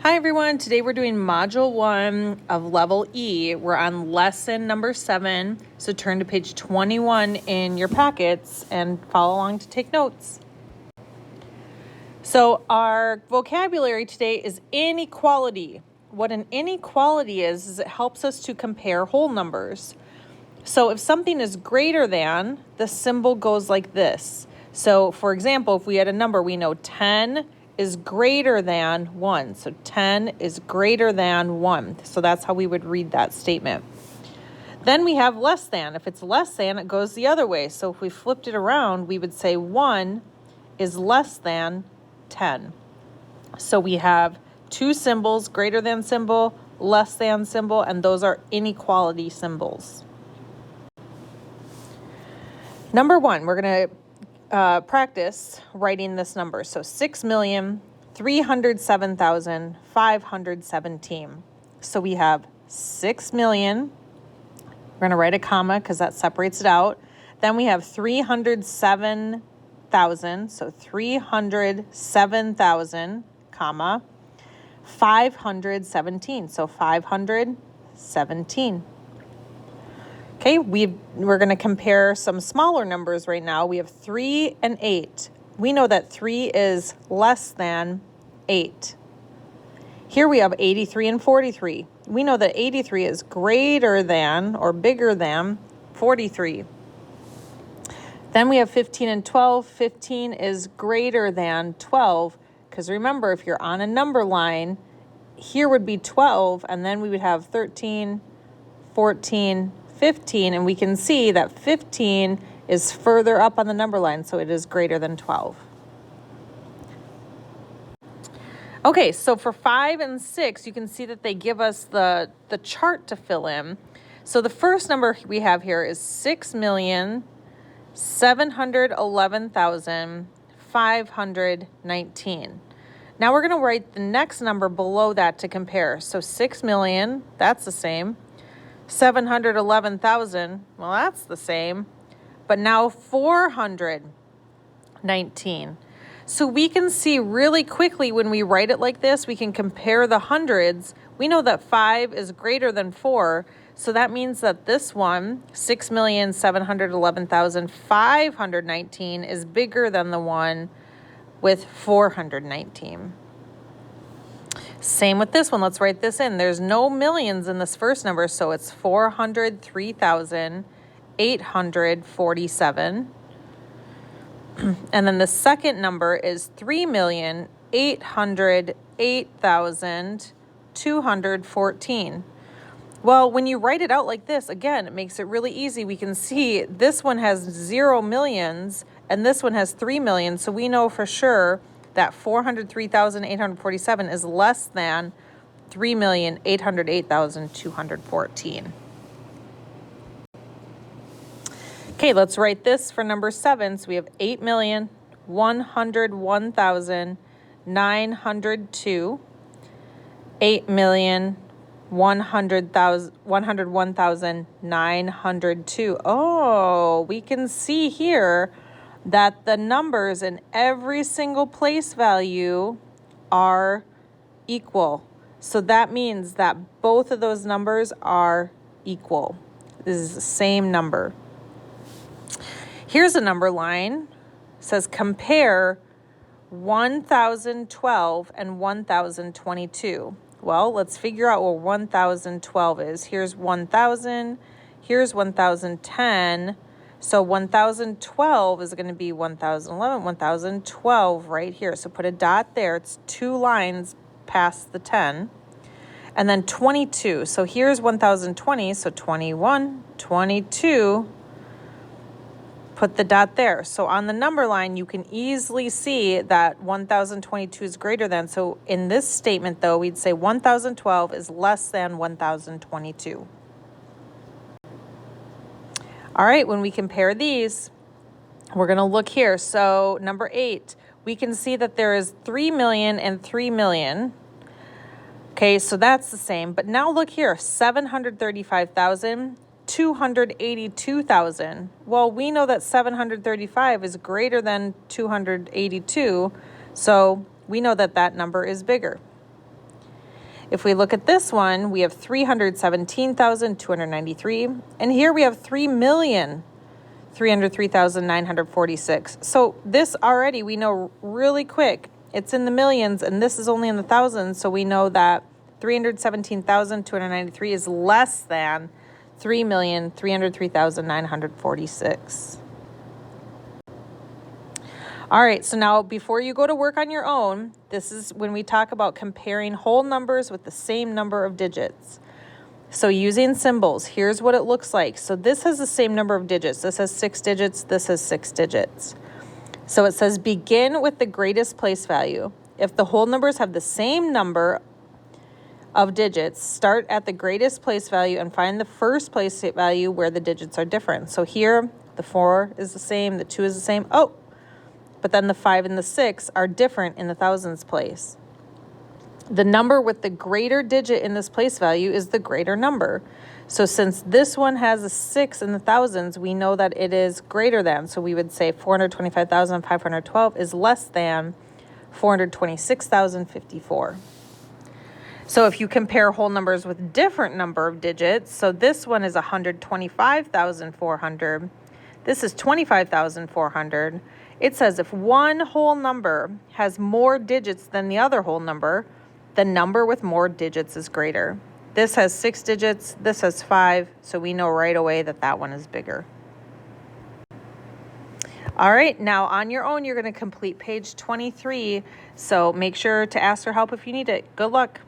Hi everyone, today we're doing Module 1 of Level E. We're on lesson number 7, so turn to page 21 in your packets and follow along to take notes. So our vocabulary today is inequality. What an inequality is it helps us to compare whole numbers. So if something is greater than, the symbol goes like this. So for example, if we had a number, we know 10 is greater than 1. So 10 is greater than 1. So that's how we would read that statement. Then we have less than. If it's less than, it goes the other way. So if we flipped it around, we would say 1 is less than 10. So we have two symbols, greater than symbol, less than symbol, and those are inequality symbols. Number 1, we're going to practice writing this number. So 6,307,517. So we have 6 million. We're going to write a comma because that separates it out. Then we have 307,000. So 307,000, comma, 517. So 517. Okay, we're going to compare some smaller numbers right now. We have 3 and 8. We know that 3 is less than 8. Here we have 83 and 43. We know that 83 is greater than or bigger than 43. Then we have 15 and 12. 15 is greater than 12, because remember, if you're on a number line, here would be 12, and then we would have 13, 14, 15, and we can see that 15 is further up on the number line, so it is greater than 12. Okay, so for 5 and 6, you can see that they give us the chart to fill in. So the first number we have here is 6,711,519. Now we're going to write the next number below that to compare. So 6 million, that's the same. 711,000, well, that's the same, but now 419. So we can see really quickly when we write it like this, we can compare the hundreds. We know that 5 is greater than 4, so that means that this one, 6,711,519, is bigger than the one with 419. Same with this one. Let's write this in. There's no millions in this first number, so it's 403,847. And then the second number is 3,808,214. Well, when you write it out like this, again, it makes it really easy. We can see this one has 0 millions and this one has 3 million, so we know for sure that 403,847 is less than 3,808,214. Okay, let's write this for number 7. So we have 8,101,902, 8,101,902. Oh, we can see here that the numbers in every single place value are equal. So that means that both of those numbers are equal. This is the same number. Here's a number line. It says compare 1,012 and 1,022. Well, let's figure out what 1,012 is. Here's 1,000. Here's 1,010. So 1,012 is going to be 1,011, 1,012 right here. So put a dot there. It's 2 lines past the 10. And then 22. So here's 1,020. So 21, 22. Put the dot there. So on the number line, you can easily see that 1,022 is greater than. So in this statement, though, we'd say 1,012 is less than 1,022. All right, when we compare these, we're going to look here. So number 8, we can see that there is 3 million and 3 million. Okay, so that's the same. But now look here, 735,000, 282,000. Well, we know that 735 is greater than 282, so we know that that number is bigger. If we look at this one, we have 317,293, and here we have 3,303,946. So this already we know really quick. It's in the millions, and this is only in the thousands, so we know that 317,293 is less than 3,303,946. All right, so now before you go to work on your own, this is when we talk about comparing whole numbers with the same number of digits. So using symbols, here's what it looks like. So this has the same number of digits. This has 6 digits, this has 6 digits. So it says begin with the greatest place value. If the whole numbers have the same number of digits, start at the greatest place value and find the first place value where the digits are different. So here, the 4 is the same, the 2 is the same. Oh, but then the 5 and the 6 are different in the thousands place. The number with the greater digit in this place value is the greater number. So since this one has a 6 in the thousands, we know that it is greater than. So we would say 425,512 is less than 426,054. So if you compare whole numbers with different number of digits, so this one is 125,400. This is 25,400. It says if one whole number has more digits than the other whole number, the number with more digits is greater. This has 6 digits, this has 5, so we know right away that that one is bigger. All right, now on your own, you're going to complete page 23, so make sure to ask for help if you need it. Good luck.